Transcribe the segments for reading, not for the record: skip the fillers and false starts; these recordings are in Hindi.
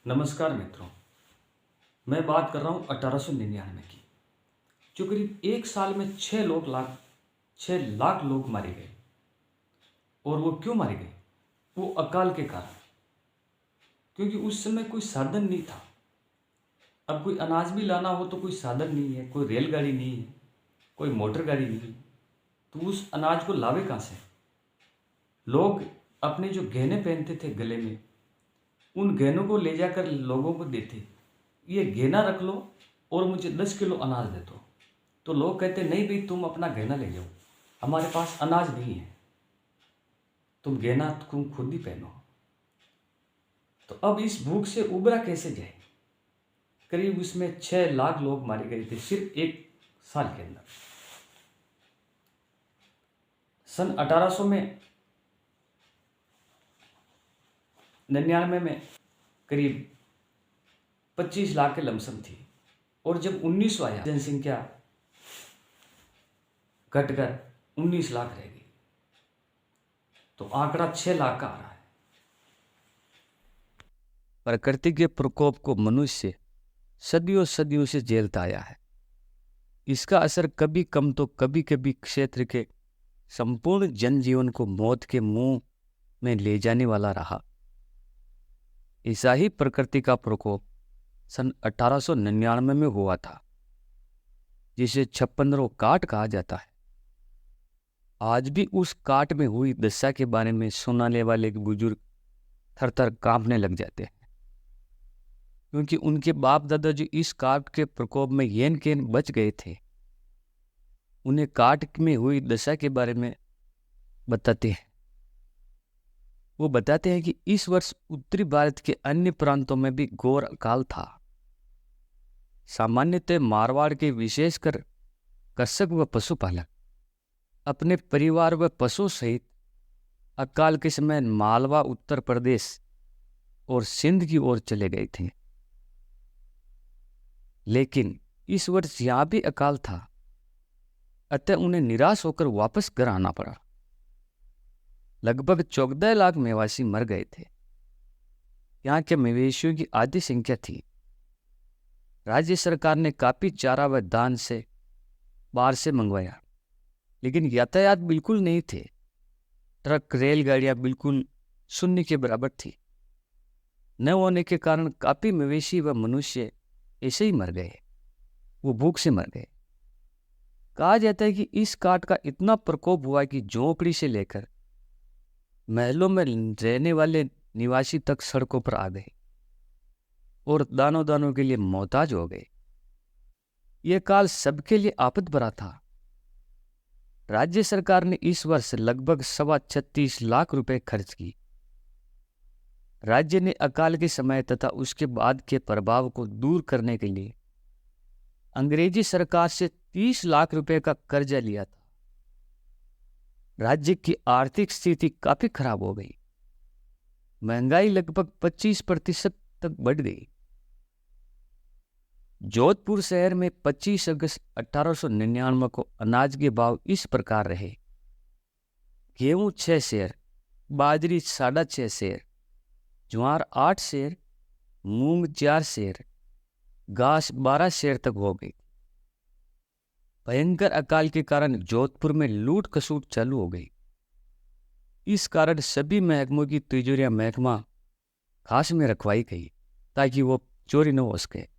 नमस्कार मित्रों। मैं बात कर रहा हूँ 1899 की, जो करीब एक साल में 6 लाख लोग मारे गए। और वो क्यों मारे गए? वो अकाल के कारण। क्योंकि उस समय कोई साधन नहीं था। अब कोई अनाज भी लाना हो तो कोई साधन नहीं है, कोई रेलगाड़ी नहीं है, कोई मोटर गाड़ी नहीं है, तो उस अनाज को लावे कहाँ से? लोग अपने जो गहने पहनते थे गले में, उन गहनों को ले जाकर लोगों को देते, ये गहना रख लो और मुझे 10 किलो अनाज दे दो। तो लोग कहते नहीं भाई, तुम अपना गहना ले जाओ, हमारे पास अनाज नहीं है, तुम गहना तुम खुद ही पहनो। तो अब इस भूख से उबरा कैसे जाए? करीब उसमें 6 लाख लोग मारे गए थे सिर्फ एक साल के अंदर। सन 1800 में 99 में करीब 25 लाख के लमसम थी। और जब 1900 आया, जनसंख्या घटकर 19 लाख रह गई। तो आंकड़ा 6 लाख का आ रहा है। प्रकृति के प्रकोप को मनुष्य सदियों सदियों से झेलता आया है। इसका असर कभी कम तो कभी कभी क्षेत्र के संपूर्ण जनजीवन को मौत के मुंह में ले जाने वाला रहा। ऐसा ही प्रकृति का प्रकोप सन 1899 में हुआ था, जिसे छप्पनरों काट कहा जाता है। आज भी उस काट में हुई दशा के बारे में सुनाने वाले बुजुर्ग थर थर कांपने लग जाते हैं, क्योंकि उनके बाप दादा जो इस काट के प्रकोप में येन केन बच गए थे, उन्हें काट में हुई दशा के बारे में बताते हैं। वो बताते हैं कि इस वर्ष उत्तरी भारत के अन्य प्रांतों में भी घोर अकाल था। सामान्यतः मारवाड़ के विशेषकर कृषक व पशुपालक अपने परिवार व पशु सहित अकाल के समय मालवा, उत्तर प्रदेश और सिंध की ओर चले गए थे। लेकिन इस वर्ष यहां भी अकाल था, अतः उन्हें निराश होकर वापस घर आना पड़ा। लगभग 14 लाख मेवासी मर गए थे। यहाँ के मवेशियों की आधी संख्या थी। राज्य सरकार ने काफी चारा व दान से बाहर से मंगवाया, लेकिन यातायात बिल्कुल नहीं थे। ट्रक, रेलगाड़ियां बिल्कुल शून्य के बराबर थी। न होने के कारण काफी मवेशी व मनुष्य ऐसे ही मर गए, वो भूख से मर गए। कहा जाता है कि इस काट का इतना प्रकोप हुआ कि झोंपड़ी से लेकर महलों में रहने वाले निवासी तक सड़कों पर आ गए और दानों दानों के लिए मोहताज हो गए। यह काल सबके लिए आफत भरा था। राज्य सरकार ने इस वर्ष लगभग 36.5 लाख रुपए खर्च की। राज्य ने अकाल के समय तथा उसके बाद के प्रभाव को दूर करने के लिए अंग्रेजी सरकार से 30 लाख रुपए का कर्जा लिया था। राज्य की आर्थिक स्थिति काफी खराब हो गई। महंगाई लगभग 25% तक बढ़ गई। जोधपुर शहर में 25 अगस्त 1899 को अनाज के भाव इस प्रकार रहे: गेहूं 6 शेर, बाजरी 6.5 शेर, ज्वार 8 शेर, मूंग 4 शेर, घास 12 शेर तक हो गई। भयंकर अकाल के कारण जोधपुर में लूट खसूट चालू हो गई। इस कारण सभी महकमों की तिजोरियां महकमा खास में रखवाई गई ताकि वो चोरी न हो सके।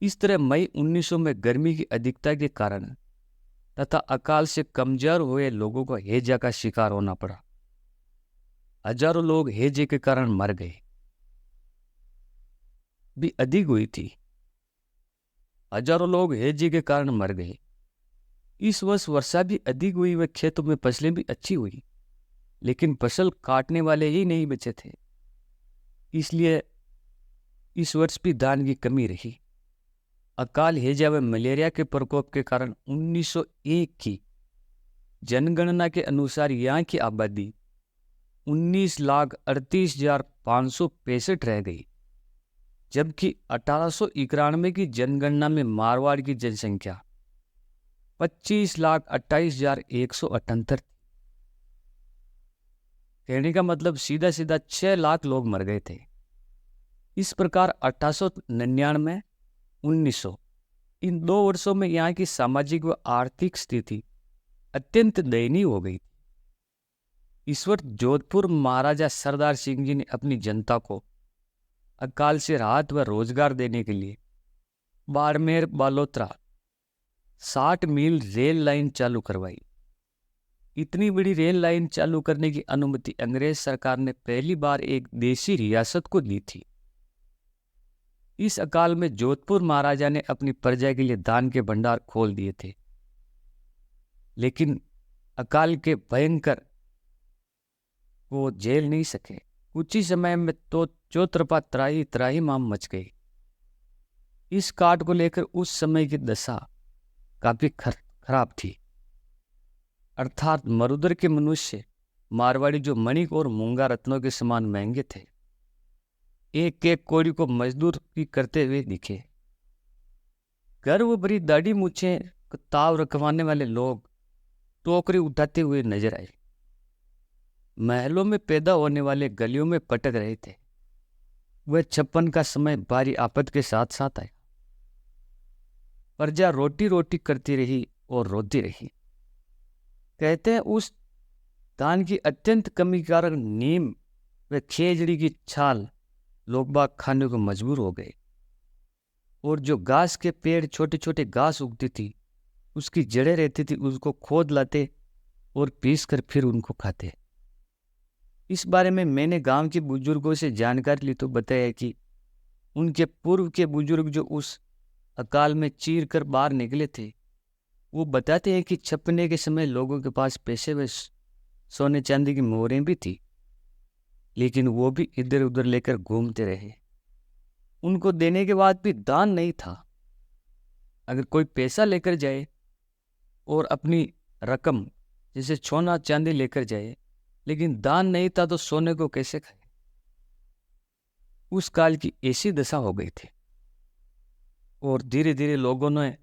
इस तरह मई 1900 में गर्मी की अधिकता के कारण तथा अकाल से कमजोर हुए लोगों को हैजा का शिकार होना पड़ा। हजारों लोग हैजे के कारण मर गए। भी अधिक हुई थी। हजारों लोग हैजे के कारण मर गए। इस वर्ष वर्षा भी अधिक हुई व खेतों में फसलें भी अच्छी हुई, लेकिन फसल काटने वाले ही नहीं बचे थे। इसलिए इस वर्ष भी धान की कमी रही। अकाल, हैजा व मलेरिया के प्रकोप के कारण 1901 की जनगणना के अनुसार यहाँ की आबादी 19,38,565 रह गई, जबकि 1891 की जनगणना में मारवाड़ की जनसंख्या 25,28,178 थी। कहने का मतलब सीधा सीधा 6 लाख लोग मर गए थे। इस प्रकार 1899 1900 इन 2 वर्षों में यहाँ की सामाजिक व आर्थिक स्थिति अत्यंत दयनीय हो गई। इस वर्ष जोधपुर महाराजा सरदार सिंह जी ने अपनी जनता को अकाल से राहत व रोजगार देने के लिए बाड़मेर बालोतरा 60 मील रेल लाइन चालू करवाई। इतनी बड़ी रेल लाइन चालू करने की अनुमति अंग्रेज सरकार ने पहली बार एक देशी रियासत को दी थी। इस अकाल में जोधपुर महाराजा ने अपनी प्रजा के लिए दान के भंडार खोल दिए थे, लेकिन अकाल के भयंकर वो झेल नहीं सके। कुछ ही समय में तो चौतरफा त्राही त्राही माम मच गई। इस काट को लेकर उस समय की दशा काफी खराब थी। अर्थात मरुदर के मनुष्य मारवाड़ी जो मणिक और मूंगा रत्नों के समान महंगे थे, एक एक कोड़ी को मजदूर की करते हुए दिखे। गर्व भरी दाढ़ी मूछे ताव रखवाने वाले लोग टोकरी उठाते हुए नजर आए। महलों में पैदा होने वाले गलियों में पटक रहे थे। वह 56 का समय भारी आफत के साथ साथ आया। प्रजा रोटी रोटी करती रही और रोती रही। कहते हैं उस धान की अत्यंत कमी के कारण नीम व खेजड़ी की छाल लोग बाग खाने को मजबूर हो गए, और जो घास के पेड़ छोटे छोटे घास उगती थी उसकी जड़ें रहती थी, उसको खोद लाते और पीस कर फिर उनको खाते। इस बारे में मैंने गांव के बुजुर्गों से जानकारी ली तो बताया कि उनके पूर्व के बुजुर्ग जो उस अकाल में चीर कर बाहर निकले थे, वो बताते हैं कि छपने के समय लोगों के पास पैसे व सोने चांदी की मोहरें भी थी, लेकिन वो भी इधर उधर लेकर घूमते रहे। उनको देने के बाद भी दान नहीं था। अगर कोई पैसा लेकर जाए और अपनी रकम जैसे सोना चांदी लेकर जाए, लेकिन दान नहीं था, तो सोने को कैसे खाए। उस काल की ऐसी दशा हो गई थी, और धीरे धीरे लोगों ने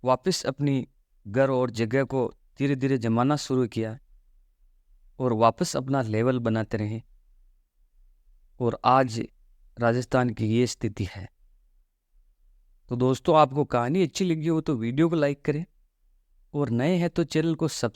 वापस अपनी घर और जगह को धीरे धीरे जमाना शुरू किया और वापस अपना लेवल बनाते रहे, और आज राजस्थान की ये स्थिति है। तो दोस्तों, आपको कहानी अच्छी लगी हो तो वीडियो को लाइक करें, और नए हैं तो चैनल को सब्सक्राइब